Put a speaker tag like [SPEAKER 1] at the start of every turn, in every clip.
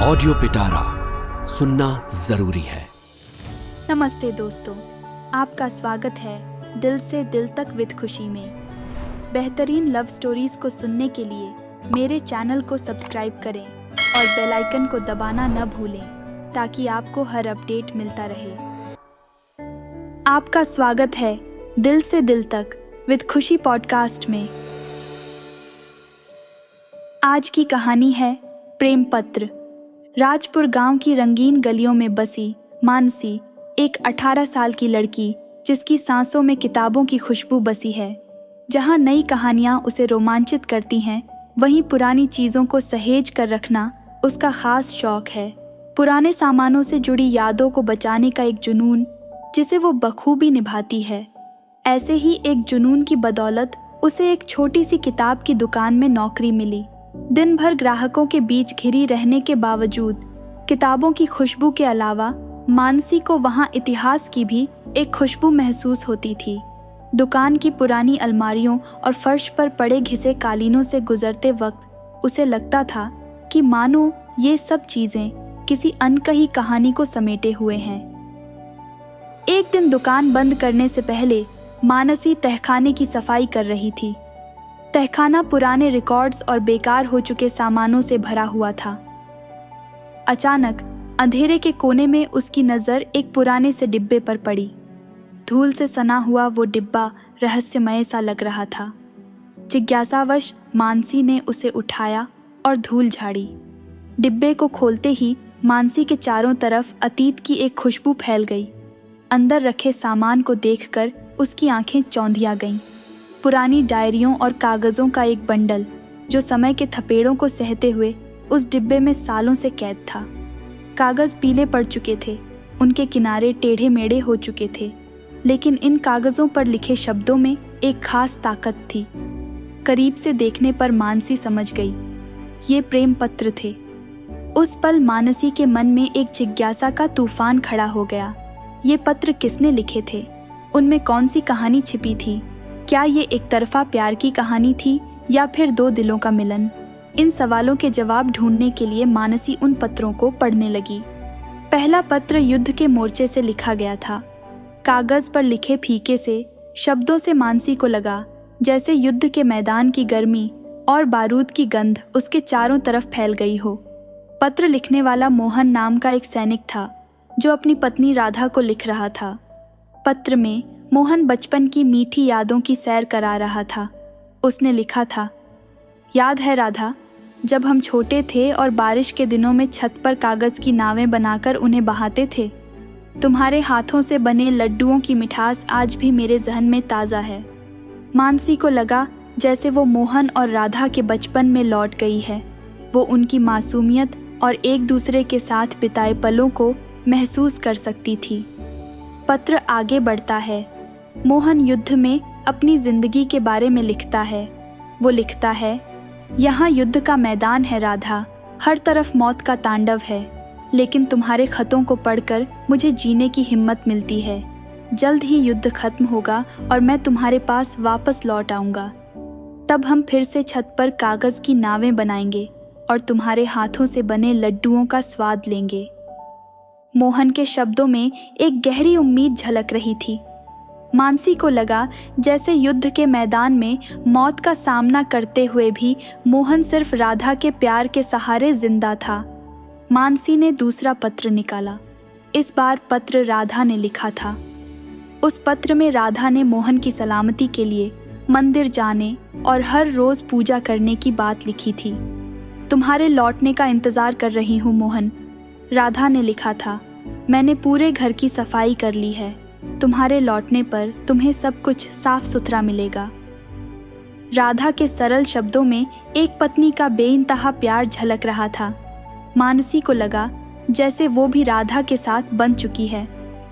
[SPEAKER 1] Audio पिटारा सुनना जरूरी है।
[SPEAKER 2] नमस्ते दोस्तों, आपका स्वागत है दिल से दिल तक विद खुशी में। बेहतरीन लव स्टोरीज को सुनने के लिए मेरे चैनल को सब्सक्राइब करें और बेल आइकन को दबाना न भूलें ताकि आपको हर अपडेट मिलता रहे। आपका स्वागत है दिल से दिल तक विद खुशी पॉडकास्ट में। आज की कहानी है प्रेम पत्र। राजपुर गांव की रंगीन गलियों में बसी मानसी एक 18 साल की लड़की, जिसकी सांसों में किताबों की खुशबू बसी है। जहां नई कहानियां उसे रोमांचित करती हैं, वहीं पुरानी चीज़ों को सहेज कर रखना उसका खास शौक है। पुराने सामानों से जुड़ी यादों को बचाने का एक जुनून जिसे वो बखूबी निभाती है। ऐसे ही एक जुनून की बदौलत उसे एक छोटी सी किताब की दुकान में नौकरी मिली। दिन भर ग्राहकों के बीच घिरी रहने के बावजूद किताबों की खुशबू के अलावा मानसी को वहां इतिहास की भी एक खुशबू महसूस होती थी। दुकान की पुरानी अलमारियों और फर्श पर पड़े घिसे कालीनों से गुजरते वक्त उसे लगता था कि मानो ये सब चीजें किसी अनकही कहानी को समेटे हुए हैं। एक दिन दुकान बंद करने से पहले मानसी तहखाने की सफाई कर रही थी। तहखाना पुराने रिकॉर्ड्स और बेकार हो चुके सामानों से भरा हुआ था। अचानक अंधेरे के कोने में उसकी नज़र एक पुराने से डिब्बे पर पड़ी। धूल से सना हुआ वो डिब्बा रहस्यमय सा लग रहा था। जिज्ञासावश मानसी ने उसे उठाया और धूल झाड़ी। डिब्बे को खोलते ही मानसी के चारों तरफ अतीत की एक खुशबू फैल गई। अंदर रखे सामान को देखकर उसकी आंखें चौंधिया गईं। पुरानी डायरियों और कागज़ों का एक बंडल जो समय के थपेड़ों को सहते हुए उस डिब्बे में सालों से कैद था। कागज़ पीले पड़ चुके थे, उनके किनारे टेढ़े मेढ़े हो चुके थे, लेकिन इन कागज़ों पर लिखे शब्दों में एक खास ताकत थी। करीब से देखने पर मानसी समझ गई, ये प्रेम पत्र थे। उस पल मानसी के मन में एक जिज्ञासा का तूफान खड़ा हो गया। ये पत्र किसने लिखे थे? उनमें कौन सी कहानी छिपी थी? क्या ये एक तरफा प्यार की कहानी थी या फिर दो दिलों का मिलन? इन सवालों के जवाब ढूंढने के लिए मानसी उन पत्रों को पढ़ने लगी। पहला पत्र युद्ध के मोर्चे से लिखा गया था। कागज़ पर लिखे फीके से शब्दों से मानसी को लगा जैसे युद्ध के मैदान की गर्मी और बारूद की गंध उसके चारों तरफ फैल गई हो। पत्र लिखने वाला मोहन नाम का एक सैनिक था जो अपनी पत्नी राधा को लिख रहा था। पत्र में मोहन बचपन की मीठी यादों की सैर करा रहा था। उसने लिखा था, याद है राधा, जब हम छोटे थे और बारिश के दिनों में छत पर कागज़ की नावें बनाकर उन्हें बहाते थे। तुम्हारे हाथों से बने लड्डुओं की मिठास आज भी मेरे जहन में ताज़ा है। मानसी को लगा जैसे वो मोहन और राधा के बचपन में लौट गई है। वो उनकी मासूमियत और एक दूसरे के साथ बिताए पलों को महसूस कर सकती थी। पत्र आगे बढ़ता है। मोहन युद्ध में अपनी जिंदगी के बारे में लिखता है। वो लिखता है, यहाँ युद्ध का मैदान है राधा, हर तरफ मौत का तांडव है, लेकिन तुम्हारे खतों को पढ़कर मुझे जीने की हिम्मत मिलती है। जल्द ही युद्ध खत्म होगा और मैं तुम्हारे पास वापस लौट आऊँगा। तब हम फिर से छत पर कागज़ की नावें बनाएंगे और तुम्हारे हाथों से बने लड्डुओं का स्वाद लेंगे। मोहन के शब्दों में एक गहरी उम्मीद झलक रही थी। मानसी को लगा जैसे युद्ध के मैदान में मौत का सामना करते हुए भी मोहन सिर्फ राधा के प्यार के सहारे जिंदा था। मानसी ने दूसरा पत्र निकाला। इस बार पत्र राधा ने लिखा था। उस पत्र में राधा ने मोहन की सलामती के लिए मंदिर जाने और हर रोज पूजा करने की बात लिखी थी। तुम्हारे लौटने का इंतजार कर रही हूँ मोहन, राधा ने लिखा था। मैंने पूरे घर की सफाई कर ली है। तुम्हारे लौटने पर तुम्हें सब कुछ साफ सुथरा मिलेगा। राधा के सरल शब्दों में एक पत्नी का बेइंतहा प्यार झलक रहा था। मानसी को लगा जैसे वो भी राधा के साथ बंध चुकी है।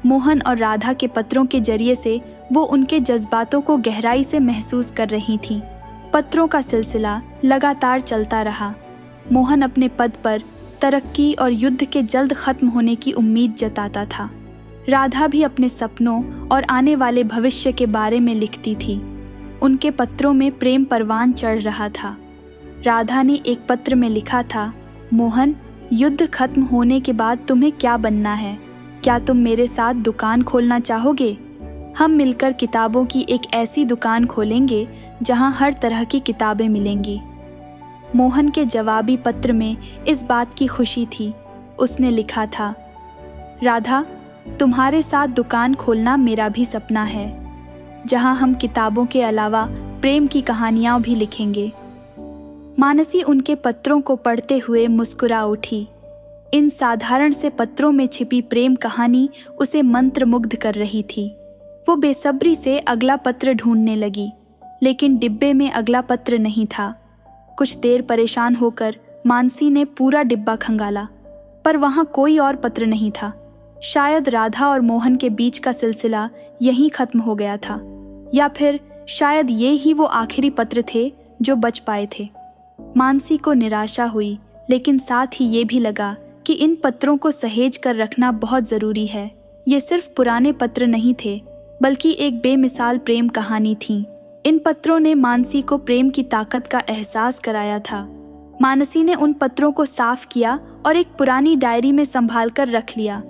[SPEAKER 2] मोहन और राधा के पत्रों के जरिए से वो उनके जज्बातों को गहराई से महसूस कर रही थीं। पत्रों का सिलसिला लगातार चलता रहा। मोहन अपने पद पर तरक्की और युद्ध के जल्द खत्म होने की उम्मीद जताता था। राधा भी अपने सपनों और आने वाले भविष्य के बारे में लिखती थी। उनके पत्रों में प्रेम परवान चढ़ रहा था। राधा ने एक पत्र में लिखा था, मोहन, युद्ध खत्म होने के बाद तुम्हें क्या बनना है? क्या तुम मेरे साथ दुकान खोलना चाहोगे? हम मिलकर किताबों की एक ऐसी दुकान खोलेंगे जहां हर तरह की किताबें मिलेंगी। मोहन के जवाबी पत्र में इस बात की खुशी थी। उसने लिखा था, राधा, तुम्हारे साथ दुकान खोलना मेरा भी सपना है, जहां हम किताबों के अलावा प्रेम की कहानियां भी लिखेंगे। मानसी उनके पत्रों को पढ़ते हुए मुस्कुरा उठी। इन साधारण से पत्रों में छिपी प्रेम कहानी उसे मंत्रमुग्ध कर रही थी। वो बेसब्री से अगला पत्र ढूंढने लगी, लेकिन डिब्बे में अगला पत्र नहीं था। कुछ देर परेशान होकर मानसी ने पूरा डिब्बा खंगाला, पर वहां कोई और पत्र नहीं था। शायद राधा और मोहन के बीच का सिलसिला यहीं खत्म हो गया था, या फिर शायद ये ही वो आखिरी पत्र थे जो बच पाए थे। मानसी को निराशा हुई, लेकिन साथ ही ये भी लगा कि इन पत्रों को सहेज कर रखना बहुत ज़रूरी है। ये सिर्फ पुराने पत्र नहीं थे, बल्कि एक बेमिसाल प्रेम कहानी थी। इन पत्रों ने मानसी को प्रेम की ताकत का एहसास कराया था। मानसी ने उन पत्रों को साफ किया और एक पुरानी डायरी में संभाल कर रख लिया।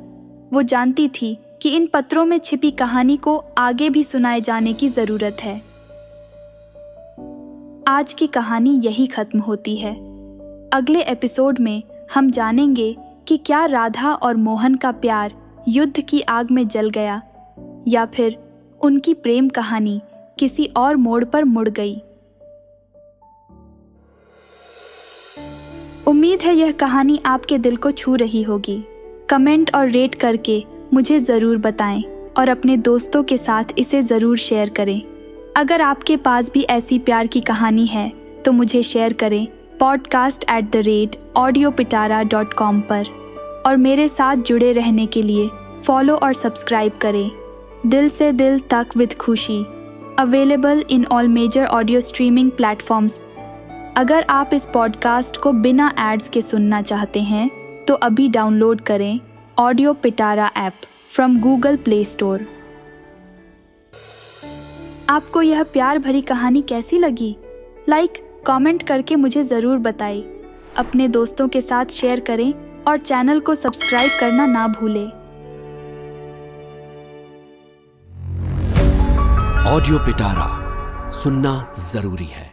[SPEAKER 2] वो जानती थी कि इन पत्रों में छिपी कहानी को आगे भी सुनाए जाने की ज़रूरत है। आज की कहानी यही खत्म होती है। अगले एपिसोड में हम जानेंगे कि क्या राधा और मोहन का प्यार युद्ध की आग में जल गया, या फिर उनकी प्रेम कहानी किसी और मोड़ पर मुड़ गई। उम्मीद है यह कहानी आपके दिल को छू रही होगी। कमेंट और रेट करके मुझे ज़रूर बताएं और अपने दोस्तों के साथ इसे ज़रूर शेयर करें। अगर आपके पास भी ऐसी प्यार की कहानी है तो मुझे शेयर करें podcast@audiopitara.com पर, और मेरे साथ जुड़े रहने के लिए फॉलो और सब्सक्राइब करें। दिल से दिल तक with Khushi, available in all major audio streaming platforms. अगर आप इस पॉडकास्ट को बिना एड्स के सुनना चाहते हैं तो अभी डाउनलोड करें audio Pitara app from Google play store. आपको यह प्यार भरी कहानी कैसी लगी? लाइक, कमेंट करके मुझे ज़रूर बताएं। अपने दोस्तों के साथ शेयर करें और चैनल को सब्सक्राइब करना ना भूलें।
[SPEAKER 1] ऑडियो पिटारा सुनना जरूरी है।